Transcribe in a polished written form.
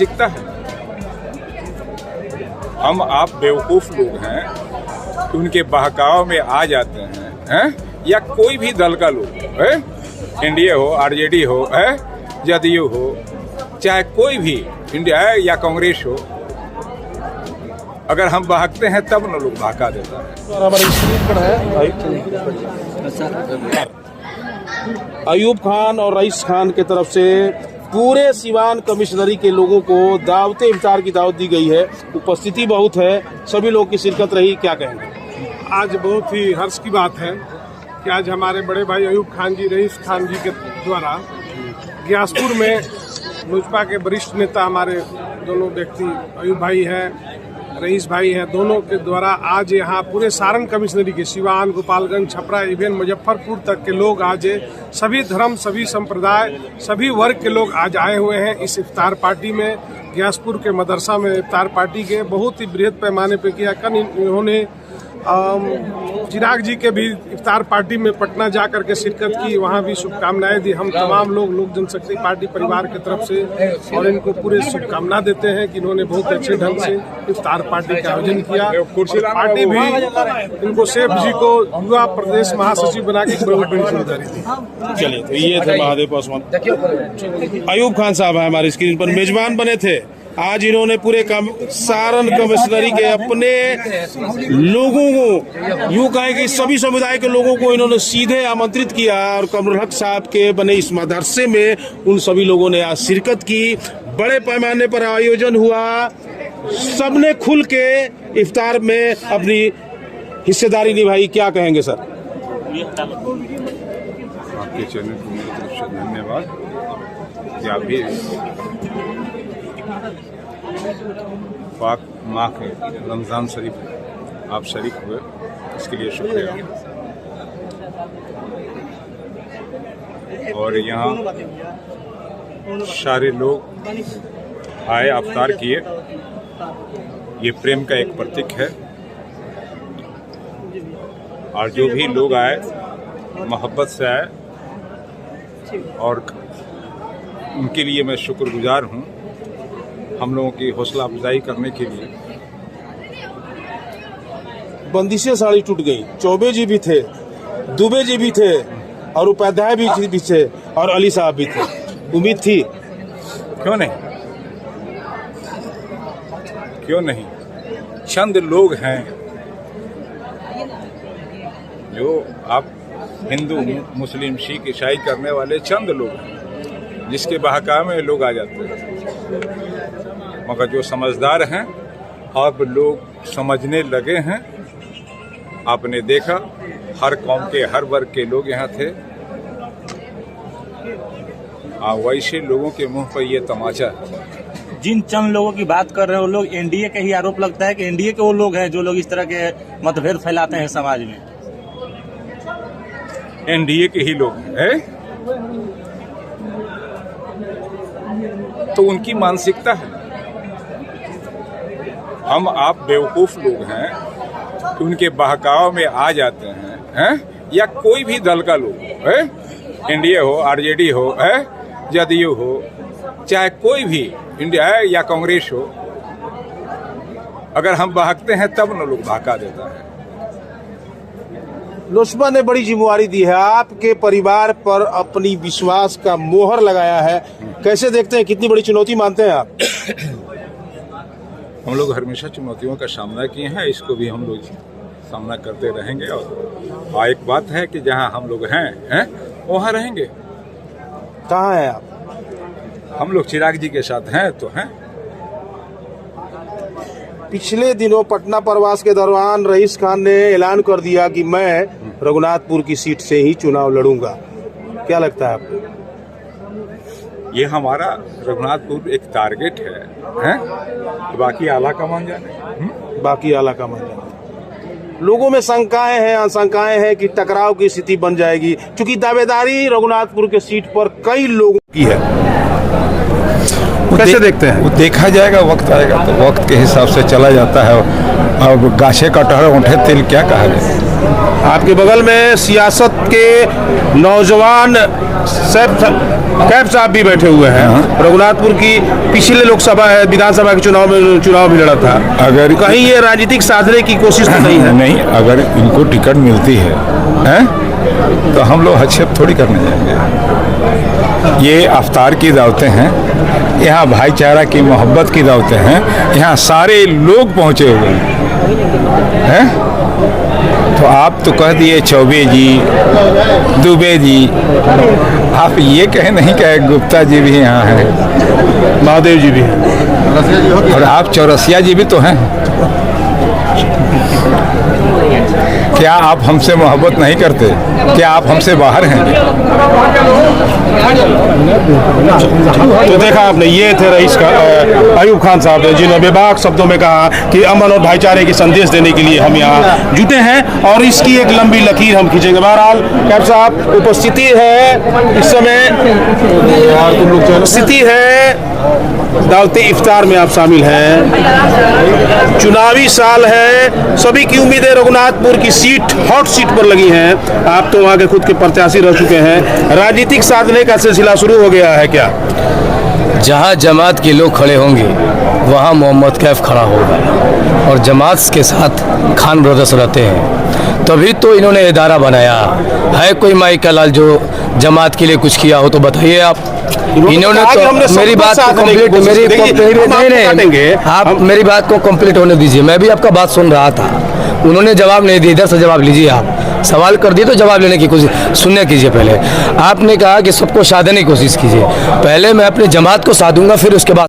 दिखता है। हम आप बेवकूफ लोग हैं कि उनके बहकाव में आ जाते हैं, या कोई भी दल का लोग है, एनडीए हो, आरजेडी हो, जदयू हो, चाहे कोई भी इंडिया है या कांग्रेस हो, अगर हम बहकते हैं तब न लोग बहका देता है। हमारे स्क्रीन पर है अयूब खान और रईस खान के तरफ से पूरे सिवान कमिश्नरी के लोगों को दावते इफ्तार की दावत दी गई है। उपस्थिति बहुत है, सभी लोगों की शिरकत रही। क्या कहेंगे? आज बहुत ही हर्ष की बात है कि आज हमारे बड़े भाई अयूब खान जी, रईस खान जी के द्वारा ग्यासपुर में लोजपा के वरिष्ठ नेता हमारे दोनों व्यक्ति अयूब भाई हैं, रईस भाई हैं, दोनों के द्वारा आज यहाँ पूरे सारण कमिश्नरी के सिवान, गोपालगंज, छपरा, इवन मुजफ्फरपुर तक के लोग आज सभी धर्म, सभी संप्रदाय, सभी वर्ग के लोग आज आए हुए हैं इस इफ्तार पार्टी में। ग्यासपुर के मदरसा में इफ्तार पार्टी के बहुत ही बृहद पैमाने पे किया। कल इन्होंने चिराग जी के भी इफ्तार पार्टी में पटना जा करके शिरकत की, वहाँ भी शुभकामनाएं दी। हम तमाम लोग जनशक्ति पार्टी परिवार की तरफ से और इनको पूरे शुभकामना देते हैं कि इन्होंने बहुत अच्छे ढंग से इफ्तार पार्टी का आयोजन किया। पार्टी भी इनको शेख जी को युवा प्रदेश महासचिव बना के बहुत बड़ी जिम्मेदारी दी। चलिए, तो ये थे महादेव पासवान। अयूब खान साहब है हमारी स्क्रीन पर, मेजबान बने थे। आज इन्होंने पूरे सारण कमिश्नरी के अपने लोगों को, यूं कहें कि सभी समुदाय के लोगों को इन्होंने सीधे आमंत्रित किया और कमरुल हक साहब के बने इस मदरसे में उन सभी लोगों ने आज शिरकत की। बड़े पैमाने पर आयोजन हुआ, सबने खुल के इफ्तार में अपनी हिस्सेदारी निभाई। क्या कहेंगे सर? आपके चैनल को मेरी तरफ से धन्यवाद कि आप भी पाक माह के रमज़ान शरीफ आप शरीक हुए, इसके लिए शुक्रिया। और यहाँ सारे लोग आए, अफ्तार किए, ये प्रेम का एक प्रतीक है। और जो भी लोग आए मोहब्बत से आए और उनके लिए मैं शुक्रगुजार हूँ। हम लोगों की हौसला अफजाई करने के लिए बंदिशें सारी टूट गई। चौबे जी भी थे, दुबे जी भी थे और उपाध्याय भी थे और अली साहब भी थे। उम्मीद थी, क्यों नहीं, क्यों नहीं। चंद लोग हैं जो आप हिंदू, मुस्लिम, सिख, ईसाई करने वाले चंद लोग हैं जिसके बहकावे में लोग आ जाते हैं। मगर जो समझदार हैं, अब लोग समझने लगे हैं। आपने देखा हर कौम के, हर वर्ग के लोग यहाँ थे। वैसे लोगों के मुंह पर ये तमाचा है। जिन चंद लोगों की बात कर रहे हैं वो लोग एनडीए के ही आरोप लगता है कि एनडीए के वो लोग हैं जो लोग इस तरह के मतभेद फैलाते हैं समाज में। एनडीए के ही लोग हैं तो उनकी मानसिकता है। हम आप बेवकूफ लोग हैं कि उनके बहकाव में आ जाते हैं, या कोई भी दल का लोग है, एनडीए हो, आरजेडी हो, जदयू हो, चाहे कोई भी इंडिया है या कांग्रेस हो, अगर हम बहकते हैं तब न लोग बहका देता है। लोजपा ने बड़ी जिम्मेवारी दी है, आपके परिवार पर अपनी विश्वास का मोहर लगाया है। कैसे देखते हैं, कितनी बड़ी चुनौती मानते हैं आप? हम लोग हमेशा चुनौतियों का सामना किए हैं, इसको भी हम लोग सामना करते रहेंगे। और एक बात है कि जहां हम लोग हैं वहां रहेंगे। कहाँ हैं आप? हम लोग चिराग जी के साथ हैं तो हैं। पिछले दिनों पटना प्रवास के दौरान रईस खान ने ऐलान कर दिया कि मैं रघुनाथपुर की सीट से ही चुनाव लड़ूंगा। क्या लगता है आपको? ये हमारा रघुनाथपुर एक टारगेट है? बाकी आला कमान जाने। बाकी आला कमान जाने। लोगों में शंकाएं हैं, आशंकाएं हैं कि टकराव की स्थिति बन जाएगी, क्योंकि दावेदारी रघुनाथपुर के सीट पर कई लोगों की है। कैसे देखते हैं? वो देखा जाएगा, वक्त आएगा तो वक्त के हिसाब से चला जाता है। अब गाछे कटहर ऊँटे तिल, क्या कहा जाए। आपके बगल में सियासत के नौजवान सैफ कैफ साहब भी बैठे हुए हैं। रघुनाथपुर की पिछले लोकसभा है, विधानसभा के चुनाव भी लड़ा था। अगर कहीं ये राजनीतिक साधने की कोशिश तो नहीं है? नहीं, अगर इनको टिकट मिलती है तो हम लोग हस्तक्षेप थोड़ी करने जाएंगे। ये अफ्तार की दावतें हैं, यहाँ भाईचारा की मोहब्बत की दावतें हैं, यहाँ सारे लोग पहुँचे हुए हैं। तो आप तो कह दिए चौबे जी, दुबे जी, आप ये कहे नहीं कहे गुप्ता जी भी यहाँ हैं, महादेव जी भी हैं, और आप चौरसिया जी भी तो हैं। क्या आप हमसे मोहब्बत नहीं करते? क्या आप हमसे बाहर हैं? तो देखा आपने, ये थे रईस का अयूब खान साहब जिन्होंने बेबाक शब्दों में कहा कि अमन और भाईचारे की संदेश देने के लिए हम यहाँ जुटे हैं और इसकी एक लंबी लकीर हम खींचेंगे। बहरहाल कैफ साहब उपस्थिति है इस समय, स्थिति है दावते इफ्तार में आप शामिल हैं। चुनावी साल है, सभी की उम्मीदें रघुनाथपुर की सीट, हॉट सीट पर लगी हैं। आप तो वहाँ के खुद के प्रत्याशी रह चुके हैं, राजनीतिक साधने का सिलसिला शुरू हो गया है क्या? जहां जमात के लोग खड़े होंगे वहां मोहम्मद कैफ खड़ा होगा, और जमात के साथ खान ब्रदर्स रहते हैं, तभी तो इन्होंने इदारा बनाया है। कोई माई का लाल जो जमात के लिए कुछ किया हो तो बताइए आप। इन्होंने तो मेरी बात को कंप्लीट, नहीं, आप मेरी बात को कंप्लीट होने दीजिए। मैं भी आपका बात सुन रहा था, उन्होंने जवाब नहीं दिया। इधर से जवाब लीजिए। आप सवाल कर दिए तो जवाब लेने की कोशिश, सुनने कीजिए। पहले आपने कहा कि सबको साधने की कोशिश कीजिए। पहले मैं अपने जमात को साधूंगा, फिर उसके बाद